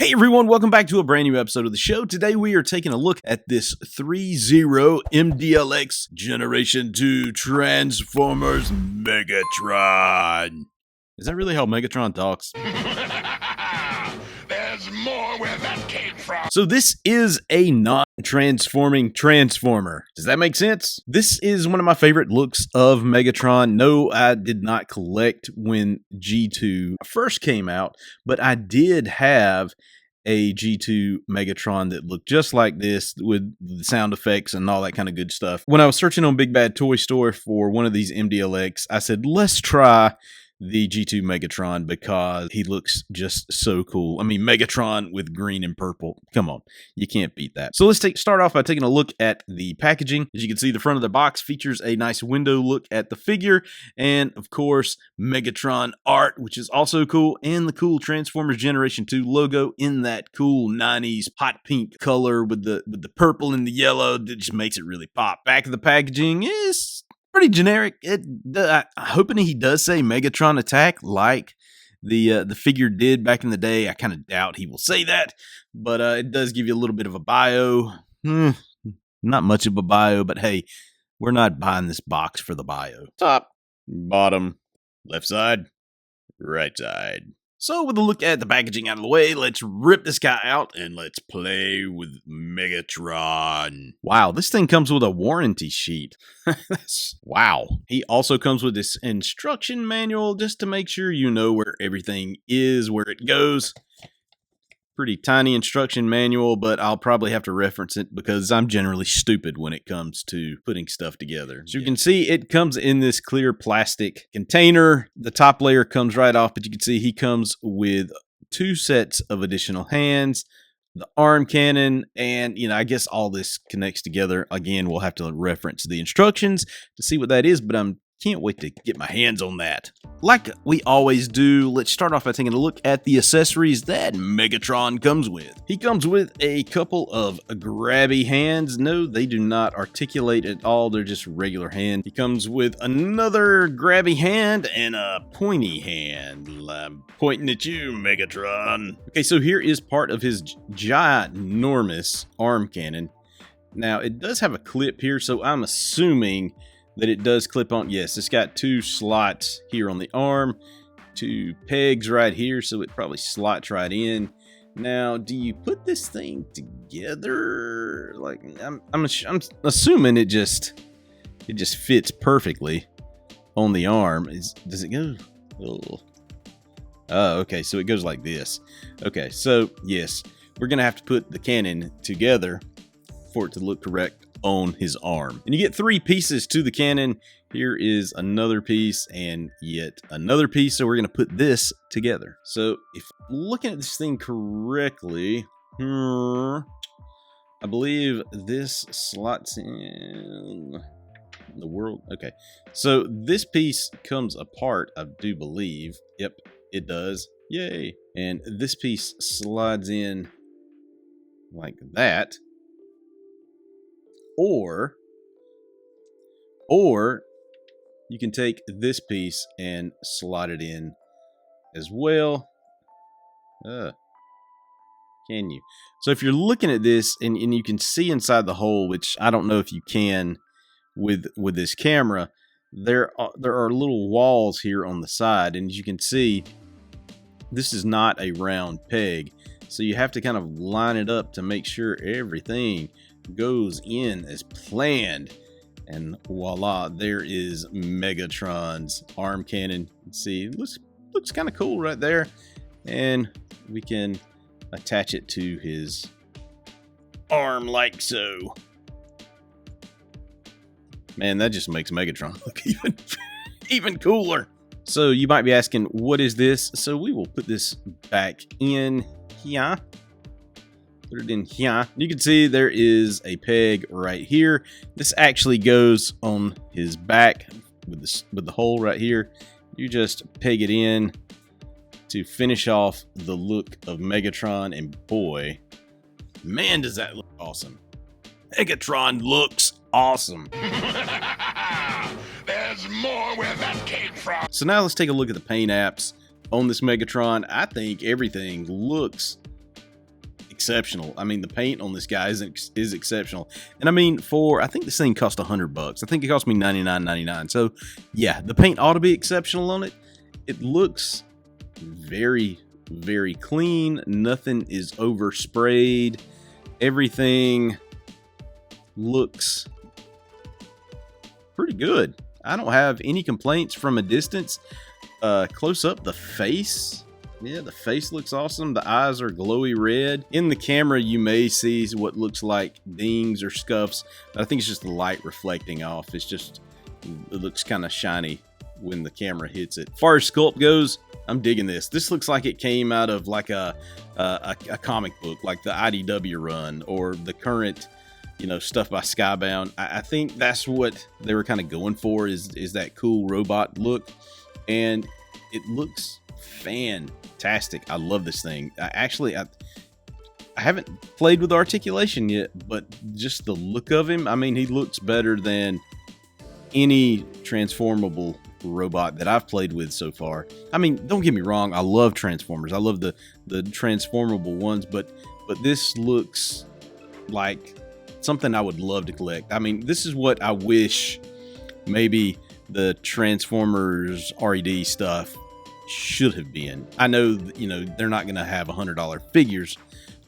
Hey everyone, welcome back to a brand new episode of the show. Today we are taking a look at this ThreeZero MDLX Generation 2 Transformers Megatron. Is that really how Megatron talks? There's more where that came from. So this is a non-transforming Transformer. Does that make sense? This is one of my favorite looks of Megatron. No, I did not collect when G2 first came out, but I did have a G2 Megatron that looked just like this with the sound effects and all that kind of good stuff. When I was searching on Big Bad Toy Store for one of these MDLX, I said, let's try the G2 Megatron because he looks just so cool. I mean, Megatron with green and purple. Come on, you can't beat that. So let's start off by taking a look at the packaging. As you can see, the front of the box features a nice window look at the figure, and of course, Megatron art, which is also cool, and the cool Transformers Generation 2 logo in that cool 90s hot pink color with the purple and the yellow. That just makes it really pop. Back of the packaging is pretty generic. I'm hoping he does say Megatron Attack like the figure did back in the day. I kind of doubt he will say that, but it does give you a little bit of a bio. Not much of a bio, but hey, we're not buying this box for the bio. Top, bottom, left side, right side. So with a look at the packaging out of the way, let's rip this guy out and let's play with Megatron. Wow, this thing comes with a warranty sheet. Wow. He also comes with this instruction manual just to make sure you know where everything is, where it goes. Pretty tiny instruction manual, but I'll probably have to reference it because I'm generally stupid when it comes to putting stuff together. So you can see it comes in this clear plastic container. The top layer comes right off, but you can see he comes with 2 sets of additional hands, the arm cannon, and, I guess all this connects together. Again, we'll have to reference the instructions to see what that is, but can't wait to get my hands on that. Like we always do, let's start off by taking a look at the accessories that Megatron comes with. He comes with a couple of grabby hands. No, they do not articulate at all. They're just regular hand. He comes with another grabby hand and a pointy hand. I'm pointing at you, Megatron. Okay, so here is part of his ginormous arm cannon. Now, it does have a clip here, so I'm assuming that it does clip on. Yes, it's got 2 slots here on the arm, 2 pegs right here, so it probably slots right in. Now, do you put this thing together? Like, I'm assuming it just fits perfectly on the arm. Does it go? Oh, okay, so it goes like this. Okay, so yes, we're gonna have to put the cannon together for it to look correct on his arm. And you get 3 pieces to the cannon. Here is another piece and yet another piece. So we're going to put this together. So if looking at this thing correctly, I believe this slots in the world. Okay. So this piece comes apart, I do believe. Yep, it does. Yay. And this piece slides in like that. Or you can take this piece and slide it in as well. Can you? So if you're looking at this and you can see inside the hole, which I don't know if you can with this camera, there are little walls here on the side, and as you can see, this is not a round peg. So you have to kind of line it up to make sure everything goes in as planned, and voila, there is Megatron's arm cannon. See, it looks kind of cool right there, and we can attach it to his arm like so. Man, that just makes Megatron look even cooler. So you might be asking, what is this? So we will put this back in here. Put it in here. You can see there is a peg right here. This actually goes on his back with the hole right here. You just peg it in to finish off the look of Megatron, and boy, man, does that look awesome. Megatron looks awesome. There's more where that came from. So now let's take a look at the paint apps on this Megatron. I think everything looks exceptional. I mean, the paint on this guy is exceptional. And I mean, I think this thing cost $100. I think it cost me $99.99. So yeah, the paint ought to be exceptional on it. It looks very, very clean. Nothing is oversprayed. Everything looks pretty good. I don't have any complaints from a distance. Close up, the face. Yeah, the face looks awesome. The eyes are glowy red. In the camera, you may see what looks like dings or scuffs, but I think it's just the light reflecting off. It looks kind of shiny when the camera hits it. As far as sculpt goes, I'm digging this. This looks like it came out of like a comic book, like the IDW run or the current, stuff by Skybound. I think that's what they were kind of going for, is that cool robot look, and it looks fantastic. I love this thing. I haven't played with articulation yet, but just the look of him, I mean, he looks better than any transformable robot that I've played with so far. I mean, don't get me wrong, I love Transformers. I love the transformable ones, but this looks like something I would love to collect. I mean, this is what I wish maybe the Transformers RED stuff should have been. I know, they're not going to have $100 figures,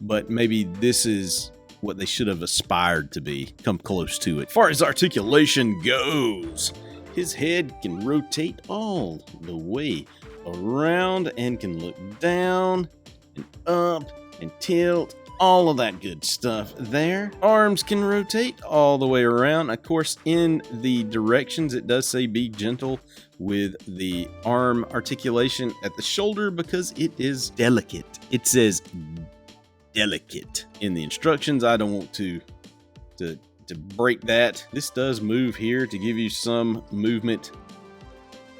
but maybe this is what they should have aspired to be, come close to it. As far as articulation goes, his head can rotate all the way around and can look down and up and tilt, all of that good stuff there. Arms can rotate all the way around. Of course, in the directions, it does say be gentle with the arm articulation at the shoulder because it is delicate. It says delicate in the instructions. I don't want to break that. This does move here to give you some movement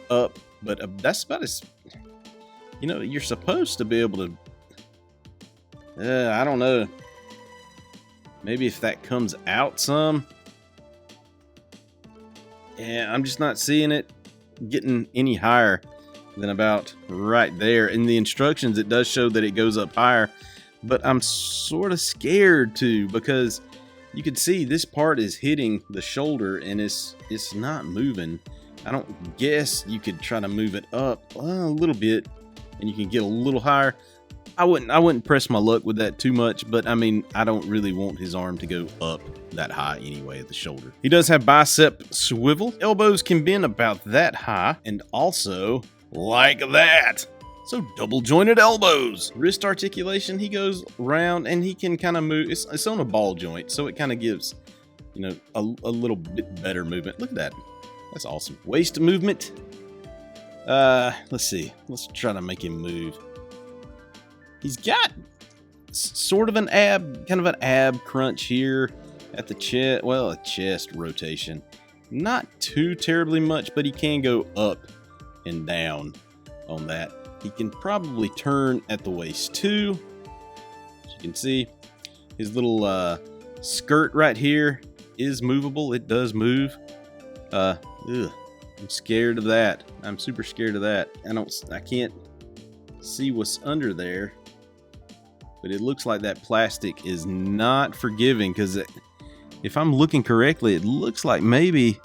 up, but that's about as, you're supposed to be able to, I don't know, maybe if that comes out some. Yeah, I'm just not seeing it getting any higher than about right there. In the instructions, it does show that it goes up higher, but I'm sort of scared too, because you can see this part is hitting the shoulder and it's not moving. I don't guess you could try to move it up a little bit and you can get a little higher. I wouldn't press my luck with that too much, but I mean, I don't really want his arm to go up that high anyway at the shoulder. He does have bicep swivel. Elbows can bend about that high and also like that. So double jointed elbows. Wrist articulation, he goes round and he can kind of move. It's on a ball joint, so it kind of gives, a little bit better movement. Look at that. That's awesome. Waist movement. Let's see. Let's try to make him move. He's got sort of an ab crunch here at the chest. Well, a chest rotation. Not too terribly much, but he can go up and down on that. He can probably turn at the waist too. As you can see, his little skirt right here is movable. It does move. I'm scared of that. I'm super scared of that. I can't see what's under there. But it looks like that plastic is not forgiving, because if I'm looking correctly, it looks like maybe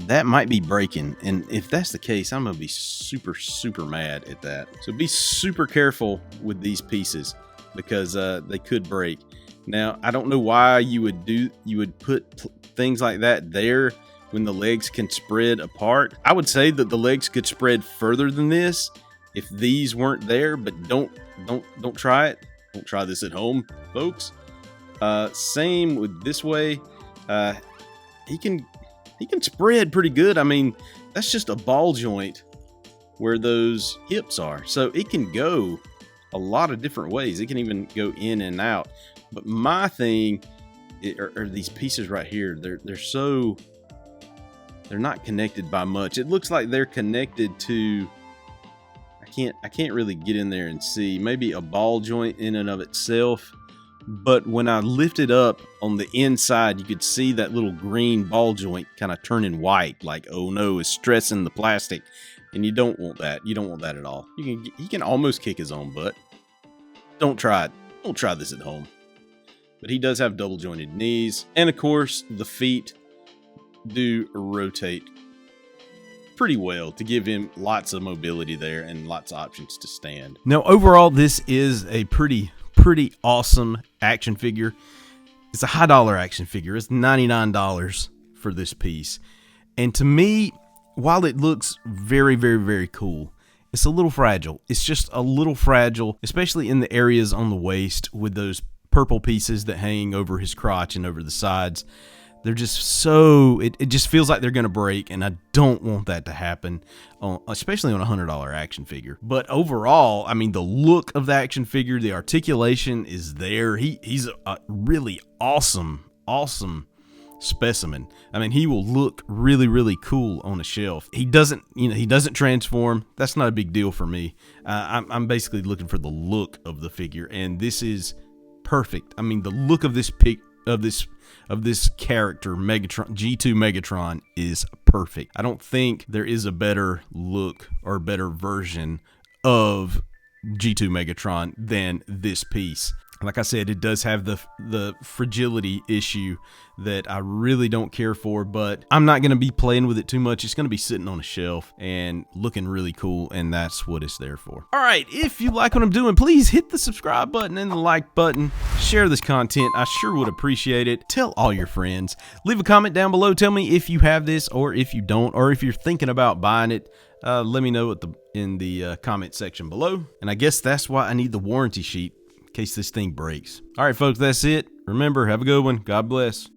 that might be breaking. And if that's the case, I'm going to be super, super mad at that. So be super careful with these pieces because they could break. Now, I don't know why you would put things like that there when the legs can spread apart. I would say that the legs could spread further than this if these weren't there, but don't try it. Don't try this at home, folks. Same with this way. He can spread pretty good. I mean, that's just a ball joint where those hips are. So it can go a lot of different ways. It can even go in and out. But my thing are these pieces right here. They're not connected by much. It looks like they're connected to, I can't really get in there and see, maybe a ball joint in and of itself. But when I lift it up on the inside, you could see that little green ball joint kind of turning white, like, oh no, it's stressing the plastic. And you don't want that. You don't want that at all. He can almost kick his own butt. Don't try it. We'll try this at home. But he does have double jointed knees. And of course, the feet do rotate pretty well to give him lots of mobility there and lots of options to stand. Now, overall, this is a pretty awesome action figure. It's a high dollar action figure. It's $99 for this piece. And to me, while it looks very cool, it's a little fragile. It's just a little fragile, especially in the areas on the waist with those purple pieces that hang over his crotch and over the sides. They're just so, it just feels like they're going to break, and I don't want that to happen, especially on a $100 action figure. But overall, I mean, the look of the action figure, the articulation is there. He's a really awesome specimen. I mean, he will look really cool on a shelf. He doesn't transform. That's not a big deal for me. I'm basically looking for the look of the figure, and this is perfect. I mean, the look of this character, Megatron, G2 Megatron, is perfect. I don't think there is a better look or better version of G2 Megatron than this piece. Like I said, it does have the fragility issue that I really don't care for, but I'm not going to be playing with it too much. It's going to be sitting on a shelf and looking really cool, and that's what it's there for. All right, if you like what I'm doing, please hit the subscribe button and the like button. Share this content. I sure would appreciate it. Tell all your friends. Leave a comment down below. Tell me if you have this or if you don't, or if you're thinking about buying it. Let me know in the comment section below. And I guess that's why I need the warranty sheet, in case this thing breaks. All right, folks, that's it. Remember, have a good one. God bless.